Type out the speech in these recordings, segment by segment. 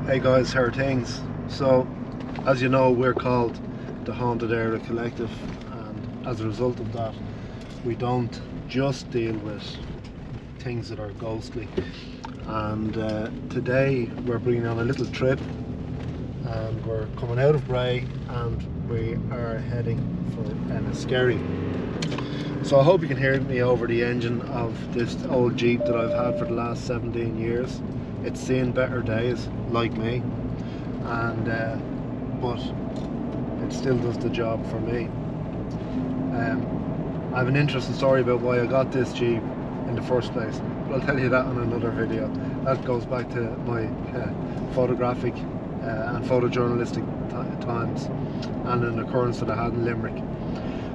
Hey guys, how are things? So, as you know, we're called the Haunted Area Collective, and as a result of that, we don't just deal with things that are ghostly. And today we're bringing on a little trip, and we're coming out of Bray and we are heading for Enniskerry. So I hope you can hear me over the engine of this old Jeep that I've had for the last 17 years. It's seen better days, like me, and but it still does the job for me. I have an interesting story about why I got this Jeep in the first place, but I'll tell you that in another video. That goes back to my photographic and photojournalistic times, and an occurrence that I had in Limerick.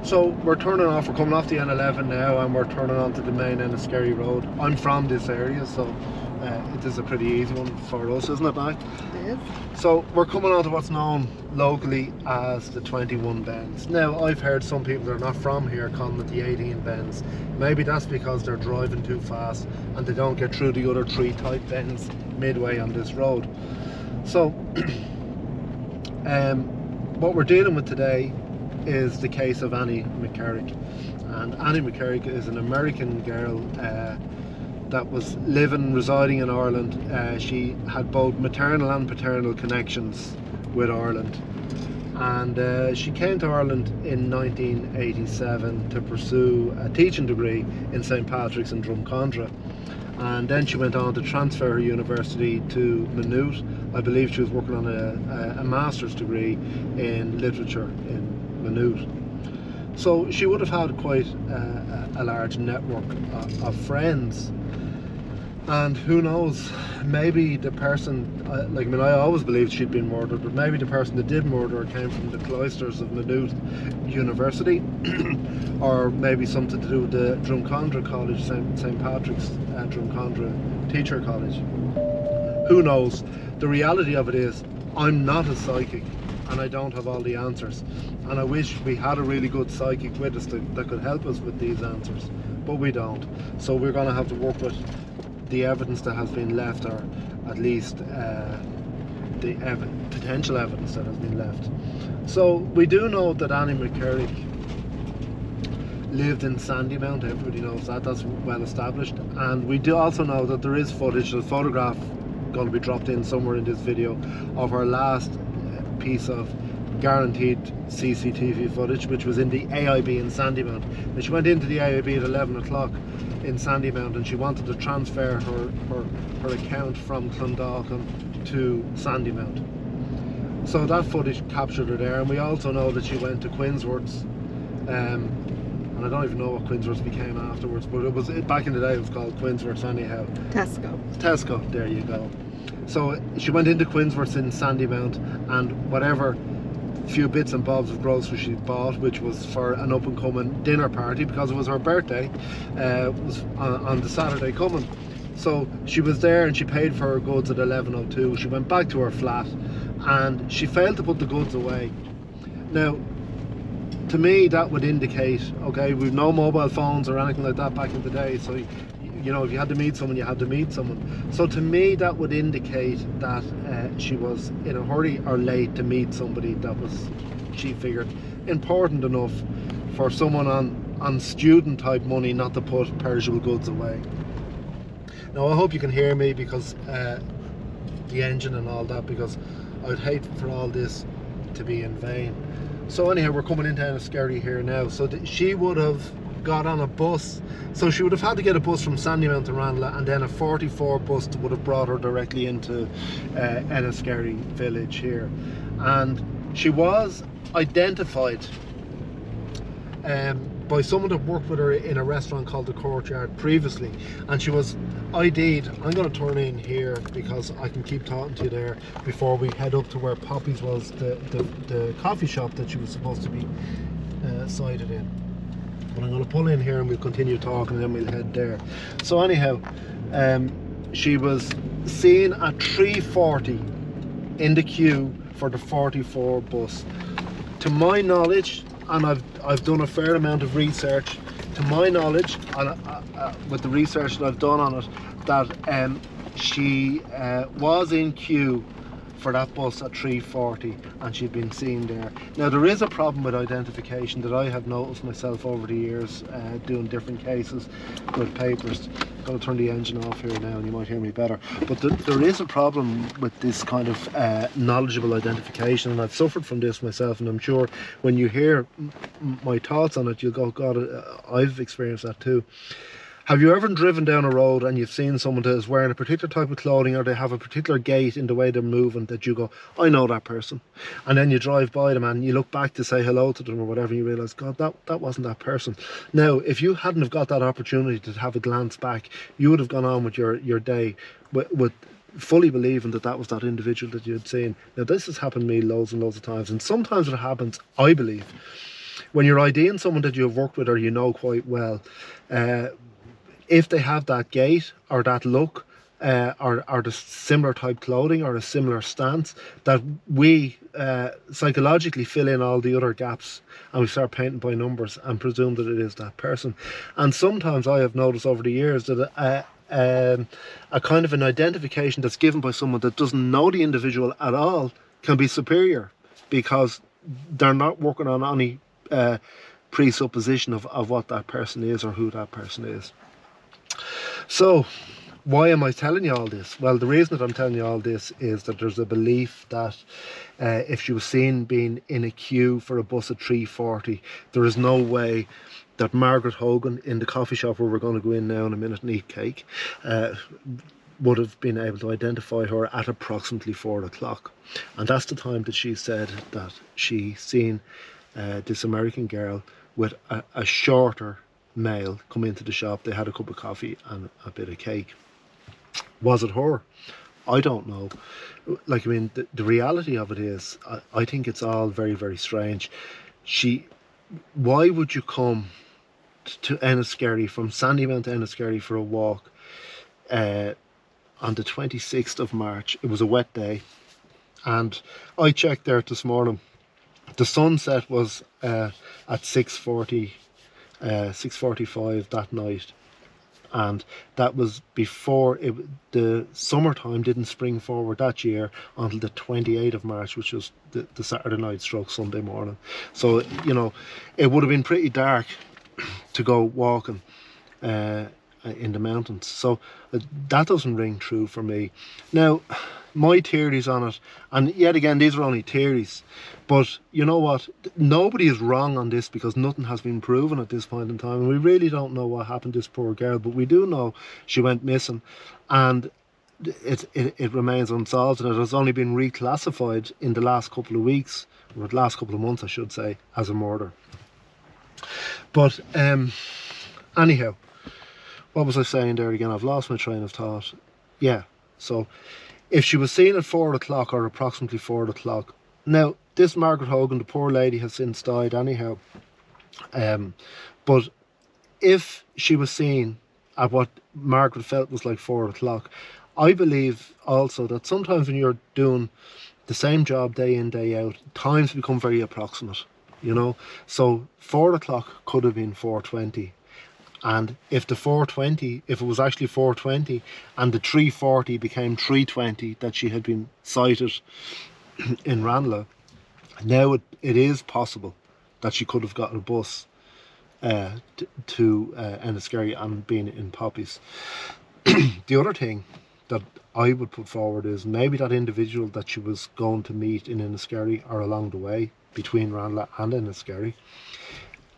So we're turning off, we're coming off the N11 now, and we're turning onto the main Enniskerry road. I'm from this area, so it is a pretty easy one for us, isn't it, Mike? It is. So we're coming onto what's known locally as the 21 bends. Now, I've heard some people that are not from here calling it the 18 bends. Maybe that's because they're driving too fast and they don't get through the other 3 tight bends midway on this road. So what we're dealing with today is the case of Annie McCarrick. And Annie McCarrick is an American girl that was residing in Ireland. She had both maternal and paternal connections with Ireland, and she came to Ireland in 1987 to pursue a teaching degree in St. Patrick's in Drumcondra, and then she went on to transfer her university to Maynooth. I believe she was working on a master's degree in literature in Maynooth. So she would have had quite a large network of friends. And who knows, maybe the person, I always believed she'd been murdered, but maybe the person that did murder her came from the cloisters of Maynooth University, or maybe something to do with the Drumcondra College, St. Patrick's Drumcondra Teacher College. Who knows? The reality of it is, I'm not a psychic, and I don't have all the answers. And I wish we had a really good psychic with us that could help us with these answers, but we don't. So we're going to have to work with the evidence that has been left, or at least the potential evidence that has been left. So we do know that Annie McCarrick lived in Sandymount. Everybody knows that, that's well established. And we do also know that there is footage, a photograph going to be dropped in somewhere in this video, of her last piece of guaranteed CCTV footage, which was in the AIB in Sandymount. And she went into the AIB at 11 o'clock in Sandymount, and she wanted to transfer her account from Clondalkin to Sandymount. So that footage captured her there. And we also know that she went to Quinsworth's, and I don't even know what Quinsworth's became afterwards, but it was, back in the day it was called Quinsworth's anyhow. Tesco, there you go. So she went into Quinsworth's in Sandymount, and whatever few bits and bobs of groceries she bought, which was for an up and coming dinner party because it was her birthday, was on the Saturday coming. So she was there and she paid for her goods at 11:02. She went back to her flat and she failed to put the goods away. Now, to me that would indicate, okay, we've no mobile phones or anything like that back in the day, so you know, if you had to meet someone, you had to meet someone. So to me that would indicate that she was in a hurry or late to meet somebody that was, she figured, important enough for someone on student type money not to put perishable goods away. Now I hope you can hear me, because the engine and all that, because I'd hate for all this to be in vain. So anyhow, we're coming into Enniskerry here now. So she would have got on a bus, so she would have had to get a bus from Sandymount to Ranelagh, and then a 44 bus would have brought her directly into Enniskerry village here. And she was identified by someone that worked with her in a restaurant called the Courtyard previously, and she was ID'd. I'm going to turn in here because I can keep talking to you there before we head up to where Poppies was, the coffee shop that she was supposed to be sighted in. But I'm going to pull in here and we'll continue talking, and then we'll head there. So anyhow, she was seen at 3:40 in the queue for the 44 bus. To my knowledge, and I've done a fair amount of research, to my knowledge, and with the research that I've done on it, that she was in queue for that bus at 3:40 and she'd been seen there. Now there is a problem with identification that I have noticed myself over the years, doing different cases with papers. I'm going to turn the engine off here now and you might hear me better. But there is a problem with this kind of knowledgeable identification, and I've suffered from this myself, and I'm sure when you hear my thoughts on it you'll go, God, I've experienced that too. Have you ever driven down a road and you've seen someone that is wearing a particular type of clothing, or they have a particular gait in the way they're moving, that you go, I know that person, and then you drive by them and you look back to say hello to them or whatever, and you realise, God, that wasn't that person. Now, if you hadn't have got that opportunity to have a glance back, you would have gone on with your day with fully believing that was that individual that you had seen. Now, this has happened to me loads and loads of times, and sometimes it happens, I believe, when you're IDing someone that you have worked with or you know quite well. If they have that gait or that look, or the similar type clothing or a similar stance, that we psychologically fill in all the other gaps and we start painting by numbers and presume that it is that person. And sometimes I have noticed over the years that a kind of an identification that's given by someone that doesn't know the individual at all can be superior, because they're not working on any presupposition of what that person is or who that person is. So why am I telling you all this? Well, the reason that I'm telling you all this is that there's a belief that if she was seen being in a queue for a bus at 3:40, there is no way that Margaret Wogan, in the coffee shop where we're going to go in now in a minute and eat cake, would have been able to identify her at approximately 4 o'clock. And that's the time that she said that she seen this American girl with a shorter male come into the shop. They had a cup of coffee and a bit of cake. Was it her? I don't know. Like, I mean, the reality of it is, I think it's all very, very strange. Why would you come to Enniskerry, from Sandymount to Enniskerry, for a walk on the 26th of March? It was a wet day, and I checked there this morning. The sunset was at 6:45 that night, and that was before the summertime didn't spring forward that year until the 28th of March, which was the Saturday night stroke Sunday morning. So, you know, it would have been pretty dark to go walking in the mountains. So that doesn't ring true for me. Now, my theories on it, and yet again, these are only theories, but you know what, nobody is wrong on this, because nothing has been proven at this point in time, and we really don't know what happened to this poor girl, but we do know she went missing, and it remains unsolved, and it has only been reclassified in the last couple of weeks, or the last couple of months I should say, as a murder. But anyhow, what was I saying there again? I've lost my train of thought. Yeah, so if she was seen at 4 o'clock or approximately 4 o'clock. Now, this Margaret Wogan, the poor lady, has since died anyhow. But if she was seen at what Margaret felt was like 4 o'clock, I believe also that sometimes when you're doing the same job day in, day out, times become very approximate, you know. So 4 o'clock could have been 4:20. And if the 4:20, if it was actually 4:20 and the 3:40 became 3:20 that she had been sighted in Ranelagh, now it is possible that she could have gotten a bus to Enniskerry and been in Poppies. The other thing that I would put forward is maybe that individual that she was going to meet in Enniskerry or along the way between Ranelagh and Enniskerry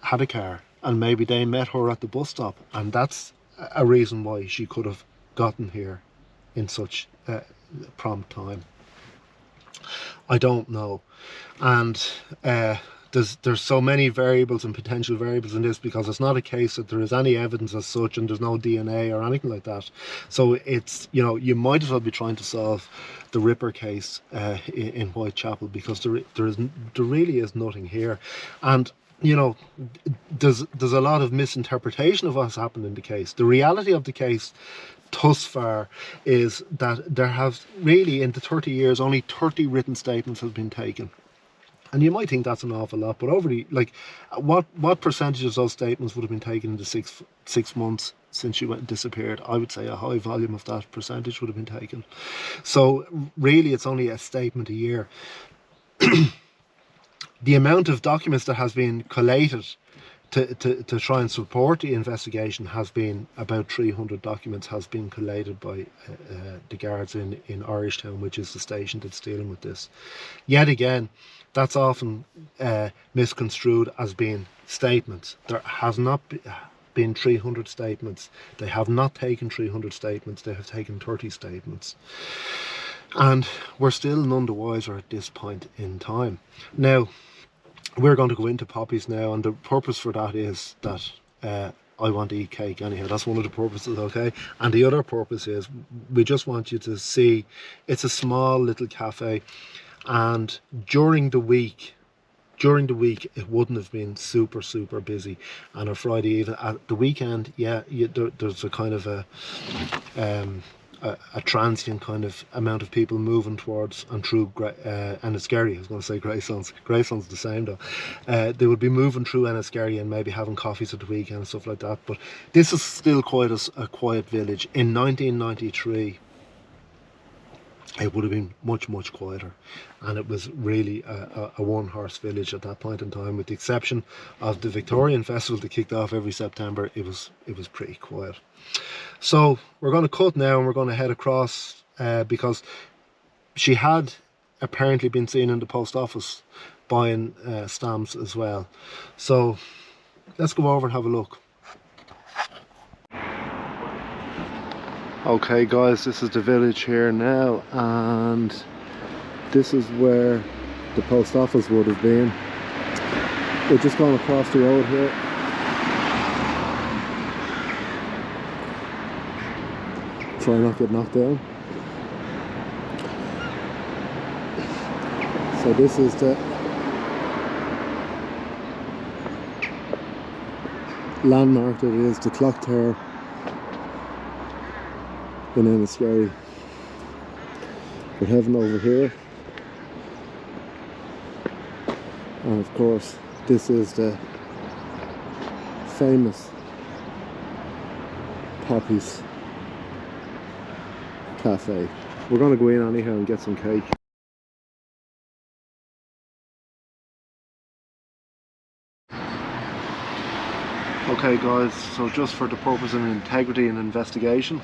had a car, and maybe they met her at the bus stop, and that's a reason why she could have gotten here in such prompt time. I don't know. And there's so many variables and potential variables in this, because it's not a case that there is any evidence as such and there's no DNA or anything like that. So it's, you know, you might as well be trying to solve the Ripper case in Whitechapel, because there really is nothing here. And you know, there's a lot of misinterpretation of what's happened in the case. The reality of the case thus far is that there have really, in the 30 years, only 30 written statements have been taken. And you might think that's an awful lot, but over the, like, what percentage of those statements would have been taken in the six months since she went and disappeared, I would say a high volume of that percentage would have been taken. So really it's only a statement a year. The amount of documents that has been collated to try and support the investigation has been about 300 documents has been collated by the guards in Irishtown, which is the station that's dealing with this. Yet again, that's often misconstrued as being statements. There has not been 300 statements. They have not taken 300 statements. They have taken 30 statements. And we're still none the wiser at this point in time. Now, we're going to go into Poppies now, and the purpose for that is that I want to eat cake anyhow. That's one of the purposes, okay? And the other purpose is we just want you to see it's a small little cafe, and during the week it wouldn't have been super busy, and a Friday even at the weekend, yeah, there's a kind of a transient kind of amount of people moving towards and through Enniskerry. I was going to say Greystones. Greystones the same though. They would be moving through Enniskerry and maybe having coffees at the weekend and stuff like that. But this is still quite a quiet village. In 1993, it would have been much quieter, and it was really a one-horse village at that point in time, with the exception of the Victorian festival that kicked off every September. It was pretty quiet. So we're going to cut now, and we're going to head across because she had apparently been seen in the post office buying stamps as well. So let's go over and have a look. Okay guys, this is the village here now, and this is where the post office would have been. We're just going across the road here. Try not to get knocked down. So this is the landmark that is the clock tower in Enniskerry. We're heading over here, and of course this is the famous Poppies cafe. We're going to go in anyhow and get some cake. Okay guys, so just for the purpose of integrity and investigation,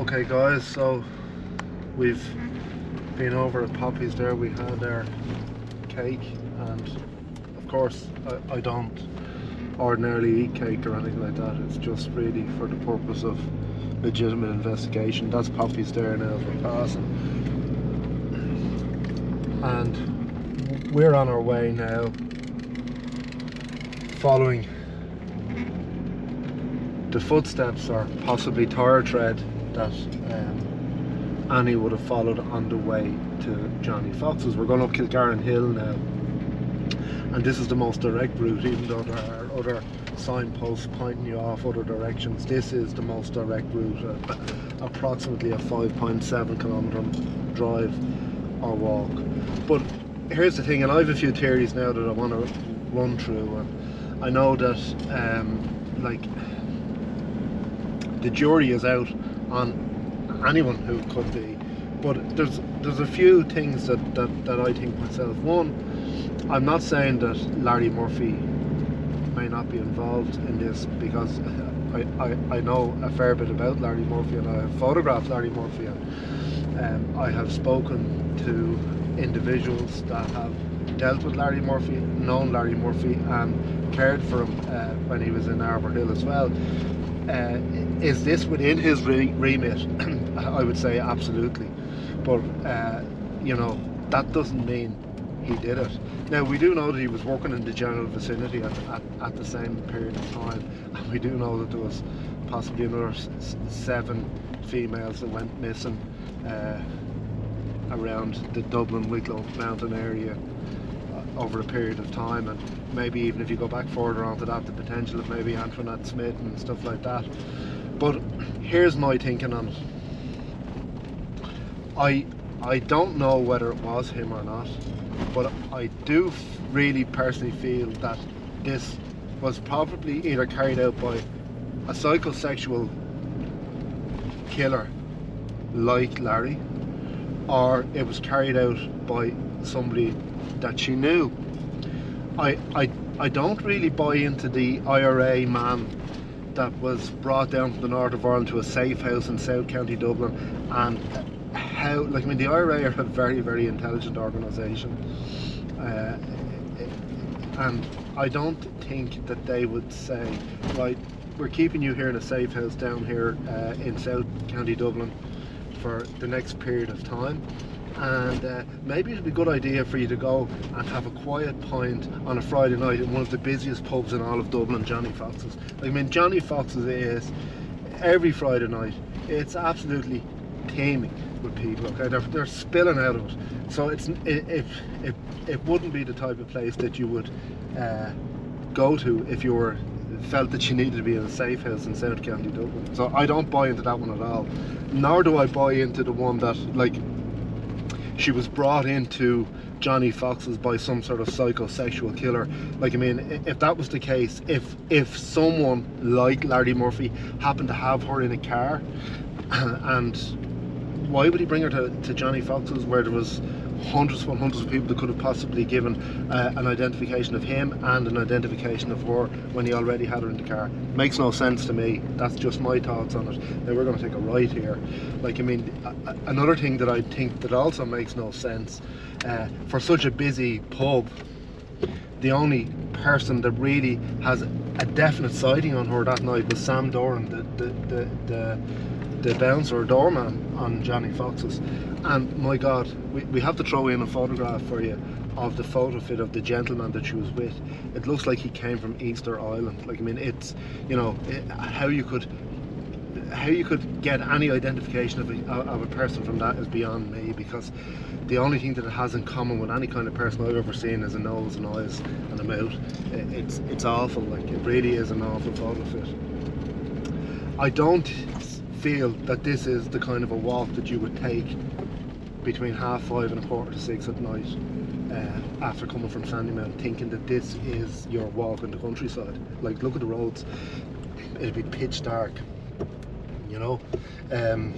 Okay guys, so we've been over at Poppies there. We had our cake, and of course I don't ordinarily eat cake or anything like that. It's just really for the purpose of legitimate investigation. That's Poppies there now as we're passing, and we're on our way now, following the footsteps or possibly tire tread that Annie would have followed on the way to Johnnie Fox's. We're going up Kilgarran Hill now, and this is the most direct route, even though there are other signposts pointing you off other directions. This is the most direct route, approximately a 5.7 kilometre drive or walk. But here's the thing, and I have a few theories now that I want to run through, and I know that like the jury is out on anyone who it could be, but there's a few things that I think myself. One, I'm not saying that Larry Murphy may not be involved in this, because I know a fair bit about Larry Murphy, and I have photographed Larry Murphy, and I have spoken to individuals that have dealt with Larry Murphy, known Larry Murphy, and cared for him when he was in Arbor Hill as well. Is this within his remit? I would say absolutely, but you know, that doesn't mean he did it. Now, we do know that he was working in the general vicinity at the same period of time, and we do know that there was possibly another 7 females that went missing around the Dublin Wicklow mountain area over a period of time, and maybe even if you go back further onto that, the potential of maybe Antoinette Smith and stuff like that. But here's my thinking on it. I don't know whether it was him or not, but I do really personally feel that this was probably either carried out by a psychosexual killer like Larry, or it was carried out by somebody that she knew. I don't really buy into the IRA man that was brought down from the north of Ireland to a safe house in South County Dublin, and how, like, I mean, the IRA are a very, very intelligent organisation, and I don't think that they would say, right, we're keeping you here in a safe house down here in South County Dublin for the next period of time, and maybe it'd be a good idea for you to go and have a quiet pint on a Friday night in one of the busiest pubs in all of Dublin, Johnnie Fox's. I mean, Johnnie Fox's is every Friday night, it's absolutely teeming with people. Okay, they're spilling out of it. So it wouldn't be the type of place that you would go to if you felt that you needed to be in a safe house in South County Dublin. So I don't buy into that one at all. Nor do I buy into the one that, like, she was brought into Johnnie Fox's by some sort of psychosexual killer. Like, I mean, if that was the case, if someone like Larry Murphy happened to have her in a car, and why would he bring her to Johnnie Fox's, where there was hundreds upon hundreds of people that could have possibly given an identification of him and an identification of her when he already had her in the car? Makes no sense to me. That's just my thoughts on it. Now we're going to take a right here. Like, I mean, another thing that I think that also makes no sense, for such a busy pub, the only person that really has a definite sighting on her that night was Sam Doran, the bouncer or doorman on Johnnie Fox's. And my God, we have to throw in a photograph for you of the photo fit of the gentleman that she was with. It looks like he came from Easter Island. Like, I mean, it's, you know, how you could get any identification of a person from that is beyond me, because the only thing that it has in common with any kind of person I've ever seen is a nose and eyes and a mouth. It's awful. Like, it really is an awful photo fit. I don't feel that this is the kind of a walk that you would take between 5:30 and 5:45 at night, after coming from Sandymount, thinking that this is your walk in the countryside. Like, look at the roads, it'd be pitch dark, you know, and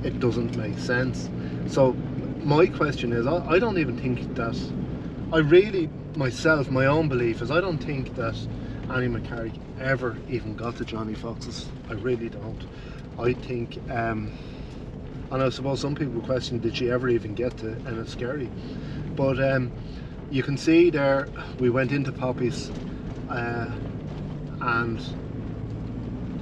it doesn't make sense. So my question is, I don't even think that, I really, myself, my own belief is, I don't think that Annie McCarrick ever even got to Johnnie Fox's. I really don't. I think, and I suppose some people question, did she ever even get to Enniskerry? But you can see there, we went into Poppies, and,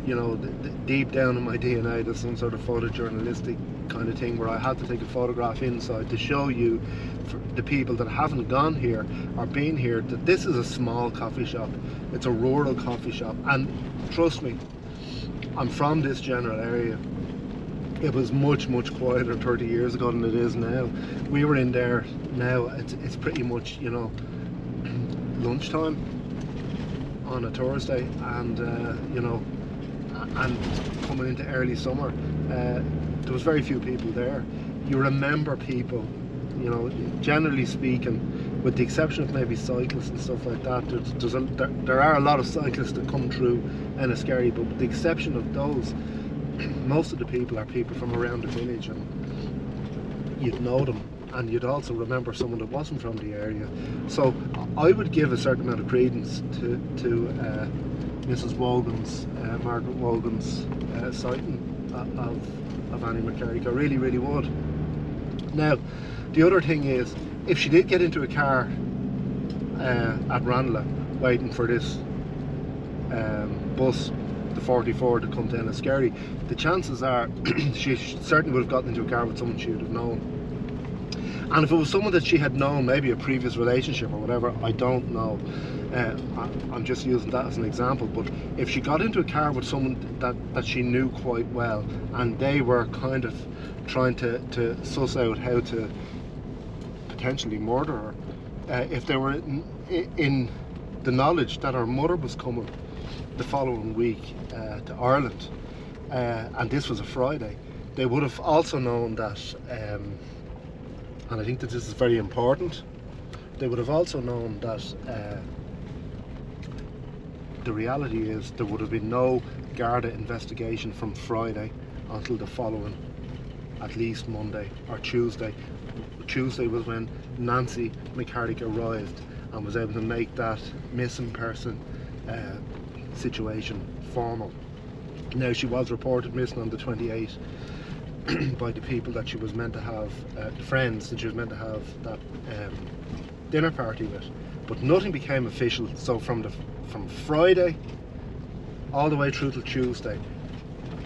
you know, deep down in my DNA there's some sort of photojournalistic kind of thing where I had to take a photograph inside to show you, for the people that haven't gone here or been here, that this is a small coffee shop. It's a rural coffee shop, and trust me, I'm from this general area. It was much quieter 30 years ago than it is now. We were in there now, it's pretty much, you know, lunchtime on a Thursday, and you know, and coming into early summer, there was very few people there. You remember people, you know, generally speaking, with the exception of maybe cyclists and stuff like that. There are a lot of cyclists that come through Enniskerry, but with the exception of those, most of the people are people from around the village, and you'd know them, and you'd also remember someone that wasn't from the area. So I would give a certain amount of credence to Mrs. Wogan's, Margaret Wogan's sighting of Annie McCarrick. I really would. Now, the other thing is, if she did get into a car at Ranelagh waiting for this bus, the 44, to come to Enniskerry, the chances are she certainly would have gotten into a car with someone she would have known. And if it was someone that she had known, maybe a previous relationship or whatever, I don't know. I'm just using that as an example. But if she got into a car with someone that she knew quite well, and they were kind of trying to suss out how to potentially murder her, if they were in the knowledge that her mother was coming the following week to Ireland, and this was a Friday, they would have also known that, and I think that this is very important, they would have also known that the reality is there would have been no Garda investigation from Friday until the following, at least Monday or Tuesday. Tuesday was when Nancy McCarrick arrived and was able to make that missing person situation formal. Now, she was reported missing on the 28th by the people that she was meant to have, friends that she was meant to have that dinner party with, but nothing became official. So from Friday all the way through till Tuesday,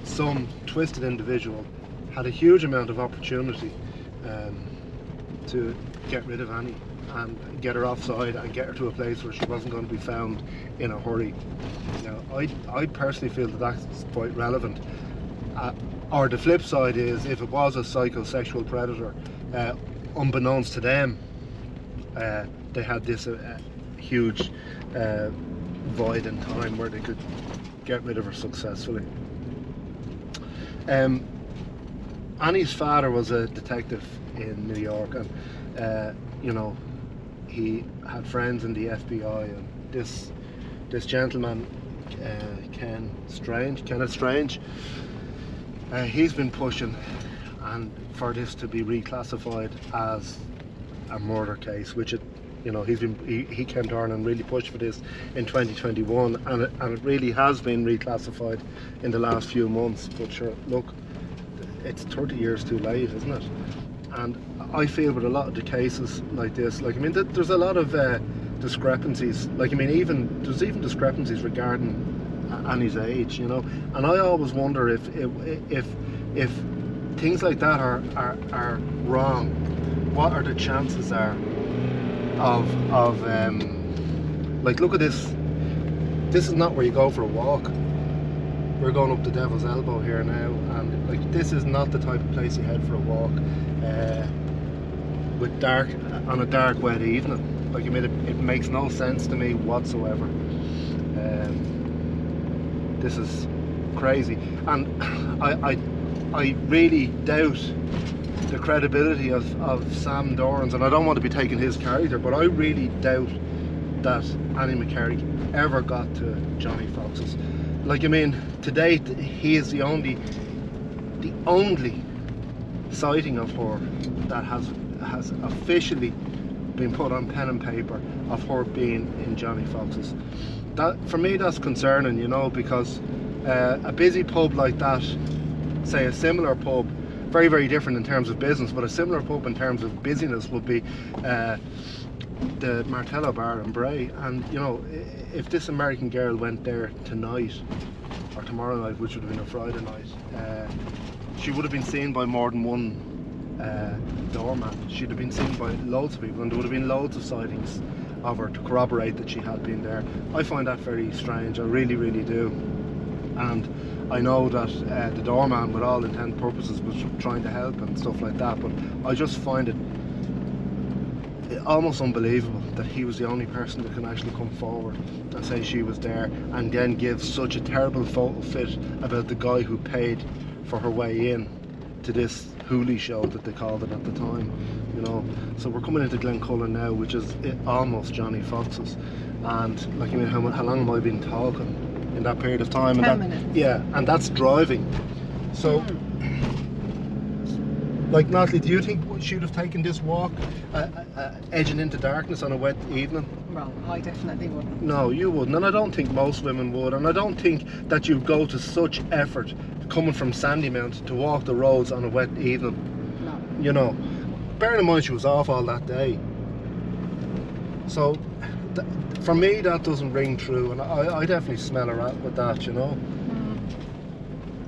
some twisted individual had a huge amount of opportunity to get rid of Annie and get her offside and get her to a place where she wasn't going to be found in a hurry. Now, I personally feel that that's quite relevant. Or the flip side is, if it was a psychosexual predator, unbeknownst to them, they had this huge void in time where they could get rid of her successfully. Annie's father was a detective in New York, and you know, he had friends in the FBI, and this gentleman, Kenneth Strange, he's been pushing and for this to be reclassified as a murder case, which it, you know, he came to Ireland and really pushed for this in 2021, and it really has been reclassified in the last few months. But sure, look, it's 30 years too late, isn't it? And I feel with a lot of the cases like this, like, I mean, there's a lot of discrepancies. Like, I mean, there's even discrepancies regarding Annie's age, you know. And I always wonder if things like that are wrong, what are the chances are of like, look at this. This is not where you go for a walk. We're going up the Devil's Elbow here now, and like, this is not the type of place you head for a walk on a dark, wet evening. Like, I mean, it makes no sense to me whatsoever. This is crazy, and I really doubt the credibility of Sam Doran's, and I don't want to be taking his character, but I really doubt that Annie McCarrick ever got to Johnnie Fox's. Like, I mean, to date, he is the only sighting of her that has officially been put on pen and paper of her being in Johnnie Fox's. That, for me, that's concerning, you know, because a busy pub like that, say a similar pub, very, very different in terms of business, but a similar pub in terms of busyness would be the Martello Bar in Bray. And, you know, if this American girl went there tonight or tomorrow night, which would have been a Friday night, she would have been seen by more than one doorman. She'd have been seen by loads of people, and there would have been loads of sightings of her to corroborate that she had been there. I find that very strange, I really, really do. And I know that the doorman, with all intent and purposes, was trying to help and stuff like that, but I just find it almost unbelievable that he was the only person that can actually come forward and say she was there, and then give such a terrible photo fit about the guy who paid for her way in to this hoolie show that they called it at the time, you know. So we're coming into Glencullen now, which is almost Johnnie Fox's, and like, I mean, how long have I been talking in that period of time? 10 minutes. Yeah, and that's driving. So like, Natalie, do you think she would have taken this walk edging into darkness on a wet evening? Well, I definitely wouldn't. No, you wouldn't, and I don't think most women would, and I don't think that you'd go to such effort coming from Sandymount to walk the roads on a wet evening. No. You know, bearing in mind she was off all that day. So for me, that doesn't ring true, and I definitely smell her out with that, you know.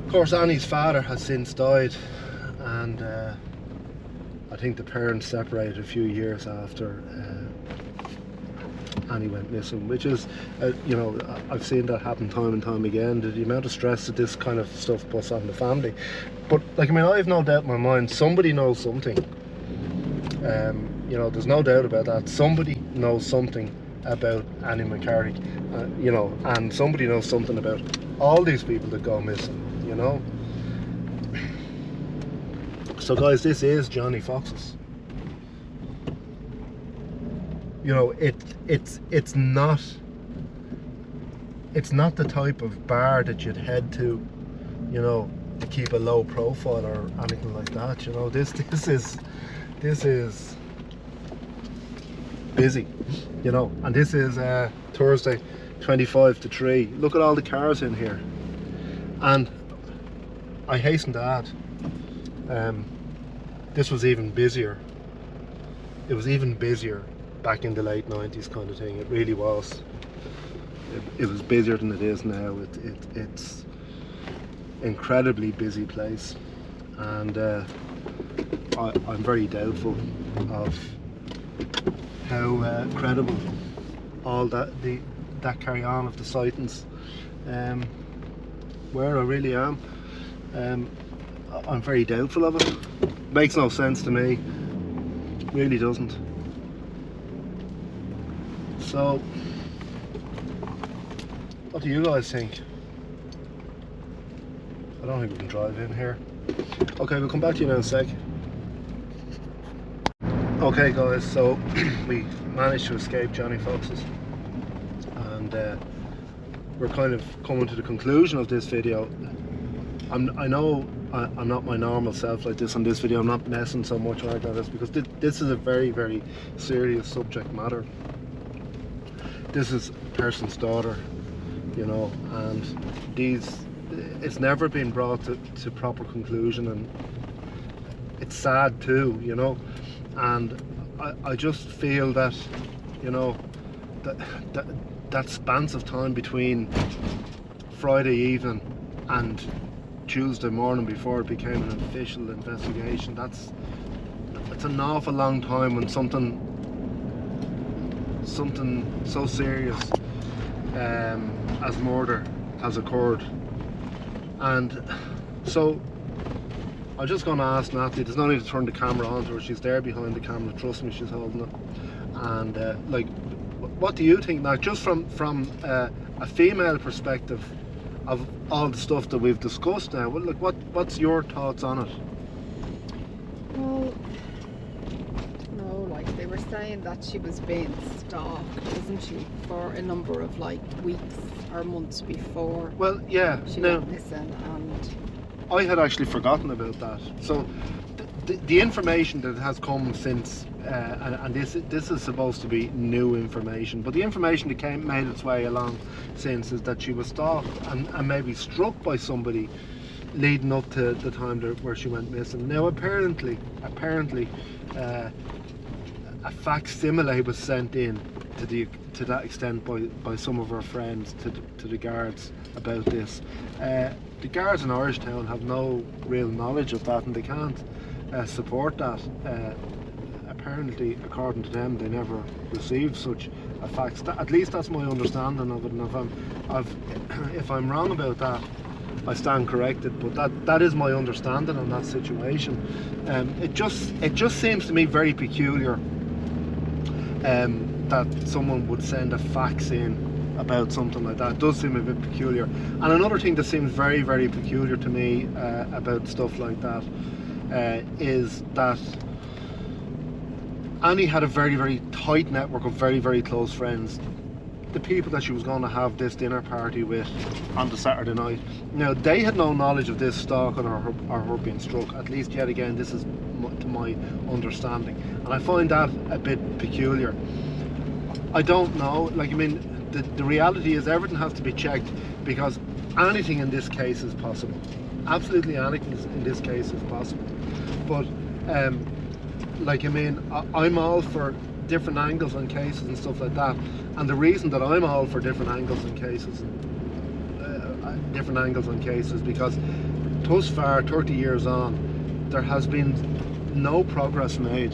Of course, Annie's father has since died, and I think the parents separated a few years after Annie went missing, which is, you know, I've seen that happen time and time again. The amount of stress that this kind of stuff puts on the family. But like, I mean, I have no doubt in my mind somebody knows something. You know, there's no doubt about that. Somebody knows something about Annie McCarrick, you know, and somebody knows something about all these people that go missing, you know. So guys, this is Johnnie Fox's. You know, it's not the type of bar that you'd head to, you know, to keep a low profile or anything like that. You know, this is busy, you know, and this is Thursday, 25 to 3. Look at all the cars in here, and I hasten to add, this was even busier. It was even busier back in the late 90s kind of thing. It really was. It was busier than it is now. It's incredibly busy place, and I'm very doubtful of how credible all that carry on of the sightings where I really am. I'm very doubtful of it. Makes no sense to me, really doesn't. So what do you guys think? I don't think we can drive in here. Okay, we'll come back to you now in a sec. Okay guys, so we managed to escape Johnnie Fox's, and we're kind of coming to the conclusion of this video. I know I'm not my normal self like this on this video. I'm not messing so much like this because this is a very, very serious subject matter. This is a person's daughter, you know, and it's never been brought to proper conclusion, and it's sad too, you know. And I just feel that, you know, that span of time between Friday evening and Tuesday morning before it became an official investigation, that's an awful long time when something so serious as murder has occurred. And so I'm just going to ask Natalie, there's no need to turn the camera on to her, she's there behind the camera, trust me, she's holding it. And like, what do you think now, just from a female perspective of all the stuff that we've discussed now? Well, look, what's your thoughts on it? Well, no, like they were saying that she was being stalked, wasn't she, for a number of like weeks or months before. Well, yeah, she now, went missing, and I had actually forgotten about that. So the information that has come since, and this is supposed to be new information, but the information that made its way along since is that she was stalked and maybe struck by somebody leading up to the time where she went missing. Now apparently a facsimile was sent in to that extent by some of her friends to the guards about this. The guards in Irishtown have no real knowledge of that, and they can't support that. Apparently, according to them, they never received such a fax. At least that's my understanding of it, and if I'm wrong about that, I stand corrected. But that is my understanding on that situation. It just seems to me very peculiar that someone would send a fax in about something like that. It does seem a bit peculiar. And another thing that seems very, very peculiar to me about stuff like that is that Annie had a very, very tight network of very, very close friends. The people that she was going to have this dinner party with on the Saturday night. Now, they had no knowledge of this stalking or her being struck. At least, yet again, this is to my understanding. And I find that a bit peculiar. I don't know, like, I mean, the reality is everything has to be checked, because anything in this case is possible. Absolutely anything in this case is possible. But like, I mean, I'm all for different angles on cases and stuff like that, and the reason that I'm all for different angles on cases because thus far, 30 years on, there has been no progress made.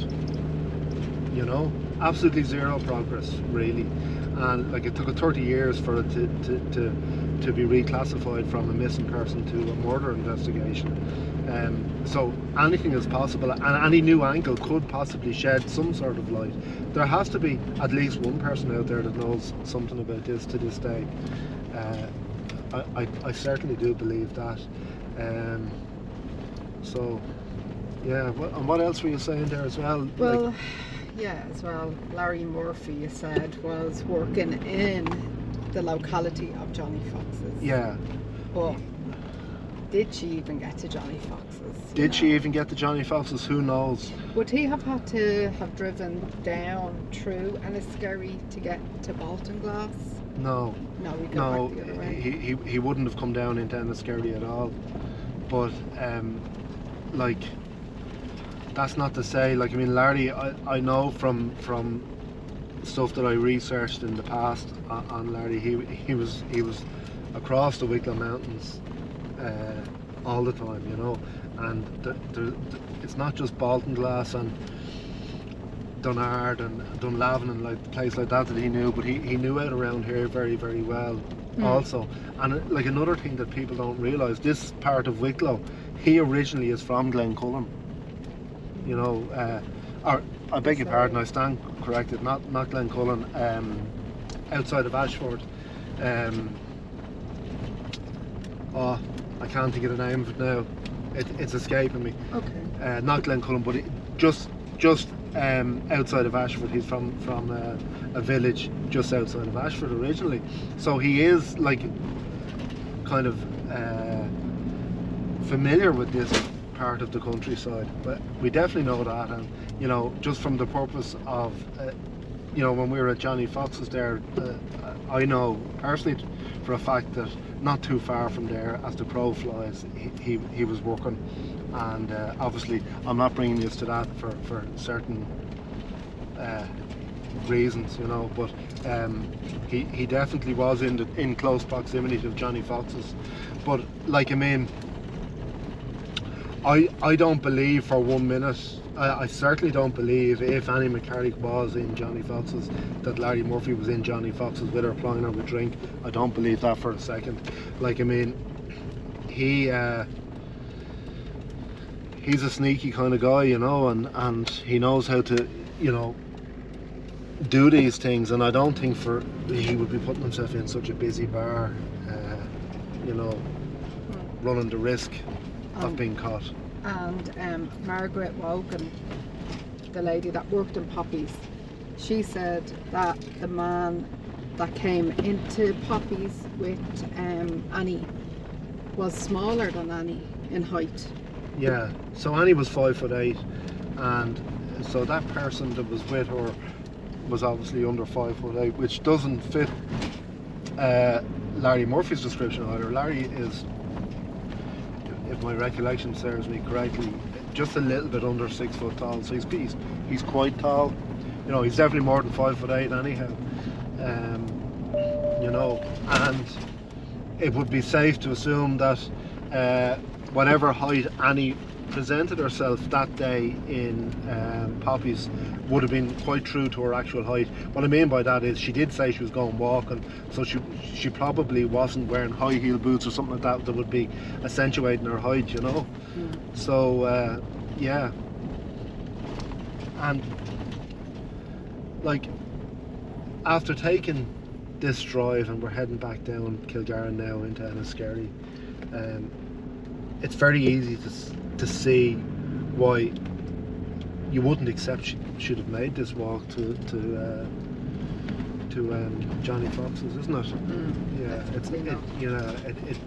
You know, absolutely zero progress, really. And like, it took 30 years for it to be reclassified from a missing person to a murder investigation. So anything is possible, and any new angle could possibly shed some sort of light. There has to be at least one person out there that knows something about this to this day. I certainly do believe that. So yeah, and what else were you saying there as well? Well, like, yeah, as well, Larry Murphy, you said, was working in the locality of Johnnie Fox's. yeah. But did she even get to Johnnie Fox's? Did she even get to Johnnie Fox's? Who knows? Would he have had to have driven down through Enniskerry to get to Baltinglass? No. No, we go No, back the other way. he wouldn't have come down into Enniskerry at all. But like, that's not to say, like, I mean, Larry, I know from stuff that I researched in the past on Larry, he was across the Wicklow Mountains all the time, you know, and it's not just Baltinglass and Dunard and Dunlavin and like place like that he knew, but he knew it around here very, very well also. And like, another thing that people don't realise, this part of Wicklow, he originally is from Glencullen, you know, or I beg your pardon, I stand corrected, not Glencullen, outside of Ashford. Oh, I can't think of the name of it now. It's escaping me. Okay. Not Glencullen, but just outside of Ashford. He's from a village just outside of Ashford originally. So he is like kind of familiar with this part of the countryside. But we definitely know that, and you know, just from the purpose of you know, when we were at Johnnie Fox's there, I know personally for a fact that not too far from there, as the crow flies, he was working, and obviously I'm not bringing this to that for certain reasons, you know, but he definitely was in close proximity to Johnnie Fox's. But like, I mean, I don't believe for 1 minute, I certainly don't believe, if Annie McCarrick was in Johnnie Fox's, that Larry Murphy was in Johnnie Fox's with her, plying her with drink. I don't believe that for a second. Like, I mean, he's a sneaky kind of guy, you know, and he knows how to, you know, do these things, and I don't think he would be putting himself in such a busy bar, you know, running the risk of being caught. And Margaret Wogan, the lady that worked in Poppies, she said that the man that came into Poppies with Annie was smaller than Annie in height. Yeah, so Annie was 5'8", and so that person that was with her was obviously under 5'8", which doesn't fit Larry Murphy's description either. Larry is, if my recollection serves me correctly, just a little bit under 6 foot tall. So he's quite tall. You know, he's definitely more than 5'8" anyhow. You know, and it would be safe to assume that whatever height Annie presented herself that day in Poppies would have been quite true to her actual height. What I mean by that is, she did say she was going walking, so she probably wasn't wearing high heel boots or something like that would be accentuating her height, you know. So yeah, and like, after taking this drive, and we're heading back down Kilgarran now into Enniskerry, it's very easy to see why you wouldn't accept she should have made this walk to Johnnie Fox's, isn't it? Yeah,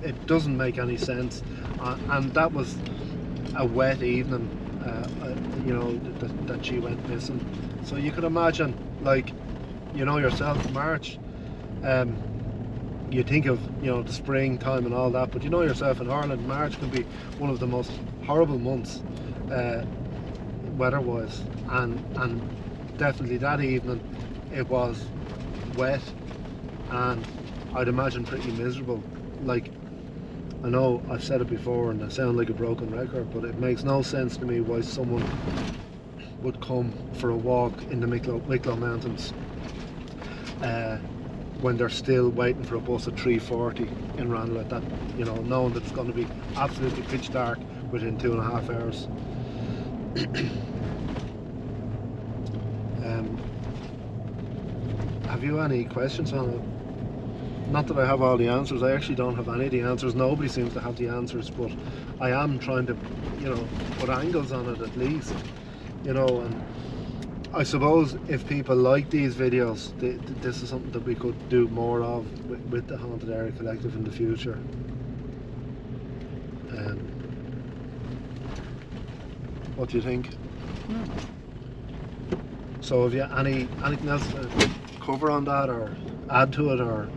it doesn't make any sense, and that was a wet evening, you know, that she went missing. So you can imagine, like, you know yourself, March, you think of, you know, the springtime and all that, but you know yourself, in Ireland, March can be one of the most horrible months weather-wise, and definitely that evening it was wet, and I'd imagine pretty miserable. Like, I know I've said it before and I sound like a broken record, but it makes no sense to me why someone would come for a walk in the Wicklow Mountains when they're still waiting for a bus at 3:40 in Ranelagh, that, you know, knowing that it's going to be absolutely pitch dark within 2.5 hours. Have you any questions on it? Not that I have all the answers. I actually don't have any of the answers. Nobody seems to have the answers, but I am trying to, you know, put angles on it at least, you know. And I suppose if people like these videos, this is something that we could do more of with the Haunted Area Collective in the future. What do you think? So have you anything else to cover on that or add to it, or?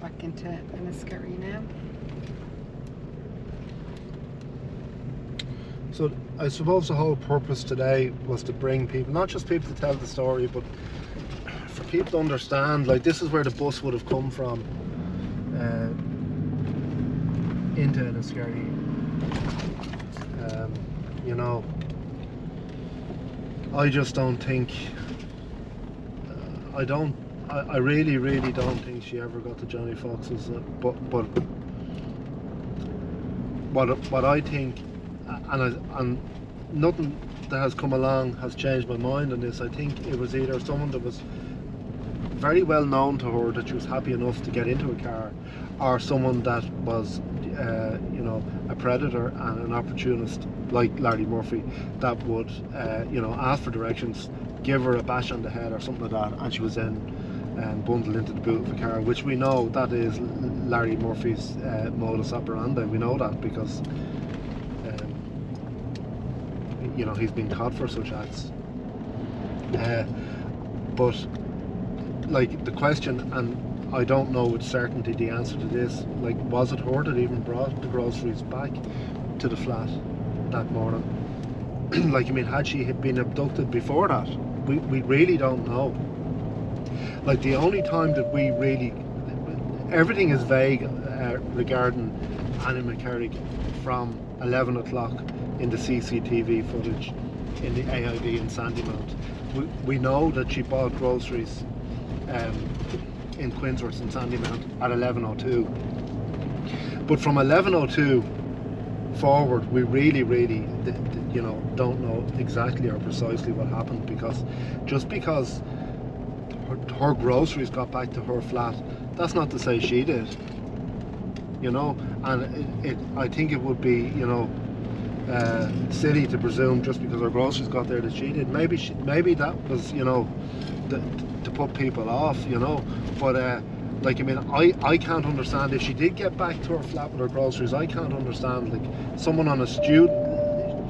Back into Enniskerry now. So I suppose the whole purpose today was to bring people, not just people to tell the story, but for people to understand, like, this is where the bus would have come from into Enniskerry. You know, I just don't think, I really don't think she ever got to Johnnie Fox's, but what I think, and nothing that has come along has changed my mind on this. I think it was either someone that was very well known to her that she was happy enough to get into a car, or someone that was you know, a predator and an opportunist like Larry Murphy that would you know, ask for directions, give her a bash on the head or something like that, and she was then bundled into the boot of a car, which we know that is Larry Murphy's modus operandi. We know that because you know, he's been caught for such acts. But like, the question, and I don't know with certainty the answer to this, like, was it her that even brought the groceries back to the flat that morning? Like, I mean, had she been abducted before that? We really don't know. Like, the only time that we really, everything is vague regarding Annie McCarrick from 11 o'clock in the CCTV footage in the AID in Sandymount. We know that she bought groceries in Quinsworth and Sandymount at 11:02, but from 11:02 forward we really you know, don't know exactly or precisely what happened, because just because her groceries got back to her flat, that's not to say she did, you know. And I think it would be, you know, silly to presume just because her groceries got there that she did. Maybe that was, you know, to put people off, you know. But like, I mean, I can't understand, if she did get back to her flat with her groceries, I can't understand, like, someone on a student,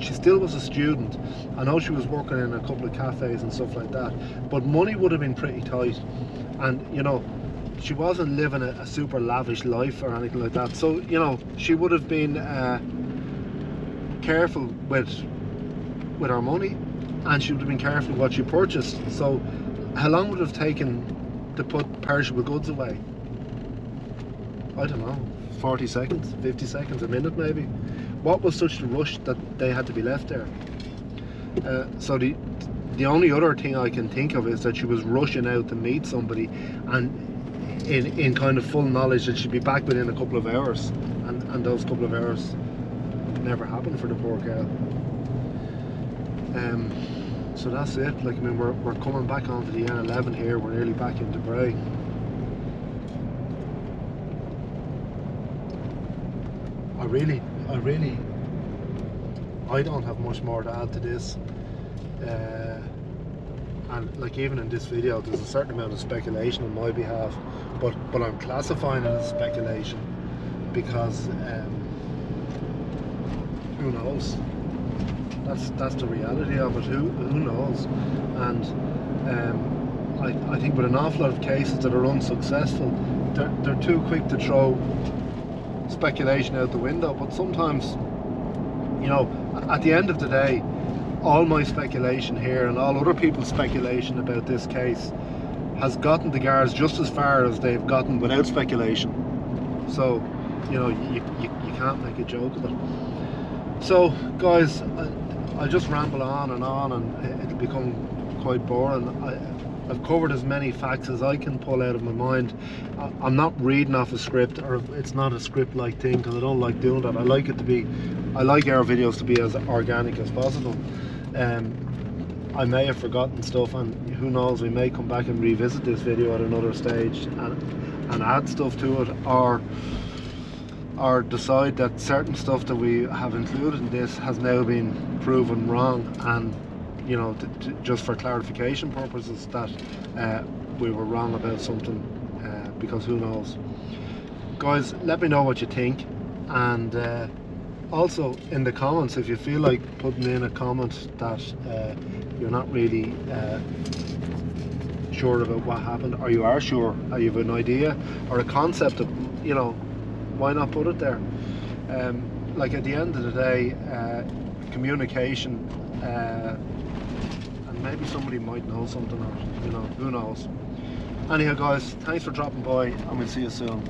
she still was a student. I know she was working in a couple of cafes and stuff like that, but money would have been pretty tight, and, you know, she wasn't living a super lavish life or anything like that. So, you know, she would have been careful with her money, and she would have been careful what she purchased. So how long would it have taken to put perishable goods away? I don't know, 40 seconds, 50 seconds, a minute maybe. What was such a rush that they had to be left there? So the only other thing I can think of is that she was rushing out to meet somebody, and in kind of full knowledge that she'd be back within a couple of hours, and those couple of hours never happened for the poor girl. So that's it. Like, I mean, we're coming back onto the N11 here. We're nearly back into Bray. I don't have much more to add to this. And like, even in this video, there's a certain amount of speculation on my behalf, but I'm classifying it as speculation because who knows? That's the reality of it. Who knows? And I think with an awful lot of cases that are unsuccessful, they're too quick to throw speculation out the window. But sometimes, you know, at the end of the day, all my speculation here and all other people's speculation about this case has gotten the guards just as far as they've gotten without speculation. So, you know, you can't make a joke of it. So, guys, I'll just ramble on, and it'll become quite boring. I've covered as many facts as I can pull out of my mind. I'm not reading off a script, or it's not a script-like thing, because I don't like doing that. I like our videos to be as organic as possible. I may have forgotten stuff, and who knows, we may come back and revisit this video at another stage and add stuff to it, or decide that certain stuff that we have included in this has now been proven wrong, and you know, just for clarification purposes, that we were wrong about something, because who knows. Guys, let me know what you think, and also in the comments, if you feel like putting in a comment that you're not really sure about what happened, or you are sure, or you have an idea or a concept of, you know, why not put it there? Like, at the end of the day, communication, and maybe somebody might know something, or, you know, who knows. Anyhow, guys, thanks for dropping by, and we'll see you soon.